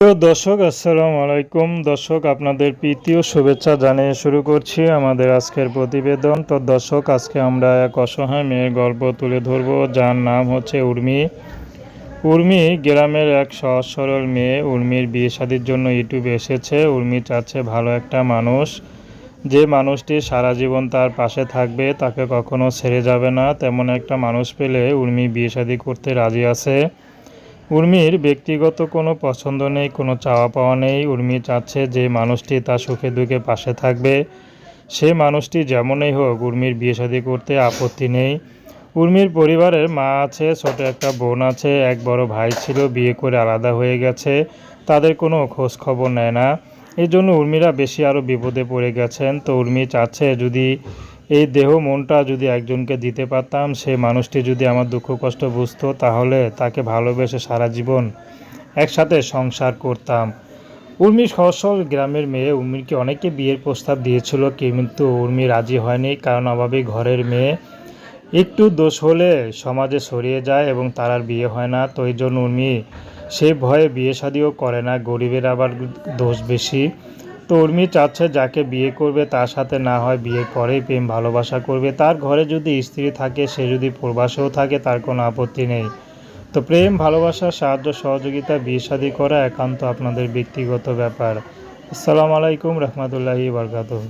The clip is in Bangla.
প্রিয় দর্শক, আসসালামু আলাইকুম। দর্শক, আপনাদের প্রীতি ও শুভেচ্ছা জানিয়ে শুরু করছি আমাদের আজকের প্রতিবেদন। তো দর্শক, আজকে আমরা এক অসহায় মেয়ের গল্প তুলে ধরব, যার নাম হচ্ছে উর্মি। উর্মি গ্রামের এক সহজ সরল মেয়ে। উর্মির বিয়ে শাদির জন্য ইউটিউবে এসেছে। উর্মি চাচ্ছে ভালো একটা মানুষ, যে মানুষটি সারা জীবন তার পাশে থাকবে, তাকে কখনো ছেড়ে যাবে না, তেমন একটা মানুষ পেলে উর্মি বিয়ে শাদি করতে রাজি আছে। উর্মির ব্যক্তিগত কোনো পছন্দ নেই, কোনো চাওয়া পাওয়া নেই। উর্মি চাচ্ছে যে মানুষটি তার সুখে দুঃখে পাশে থাকবে, সে মানুষটি যেমনই হোক, উর্মির বিয়ে শাদী করতে আপত্তি নেই। উর্মির পরিবারের মা আছে, ছোট একটা বোন আছে, এক বড় ভাই ছিল, বিয়ে করে আলাদা হয়ে গেছে, তাদের কোনো খোঁজ খবর নেয় না। এই জন্য উর্মিরা বেশি আরও বিপদে পড়ে গেছেন। তো উর্মি চাচ্ছে যদি এই দেহ মনটা যদি একজনকে দিতে পারতাম, সে মানুষটি যদি আমার দুঃখ কষ্ট বুঝতো, তাহলে তাকে ভালোবেসে সারা জীবন একসাথে সংসার করতাম। উর্মি সহজ সরল গ্রামের মেয়ে। উর্মিকে অনেকে বিয়ের প্রস্তাব দিয়েছিল, কিন্তু উর্মি রাজি হয়নি, কারণ অভাবী ঘরের মেয়ে একটু দোষ হলে সমাজে ছড়িয়ে যায় এবং তার আর বিয়ে হয় না। তো এই জন্য উর্মি সে ভয়ে বিয়ে শাদিও করে না, গরিবের আবার দোষ বেশি। তো উর্মি চাচ্ছে যাকে বিয়ে করবে তার সাথে না হয় বিয়ের পরেই প্রেম ভালোবাসা করবে, তার ঘরে যদি স্ত্রী থাকে, সে যদি প্রবাসেও থাকে, তার কোনো আপত্তি নেই। তো প্রেম ভালোবাসা সাহায্য সহযোগিতা বিয়ে শাদী করা একান্ত আপনাদের ব্যক্তিগত ব্যাপার। আসসালামু আলাইকুম রহমতুল্লাহি বারকাতুহু।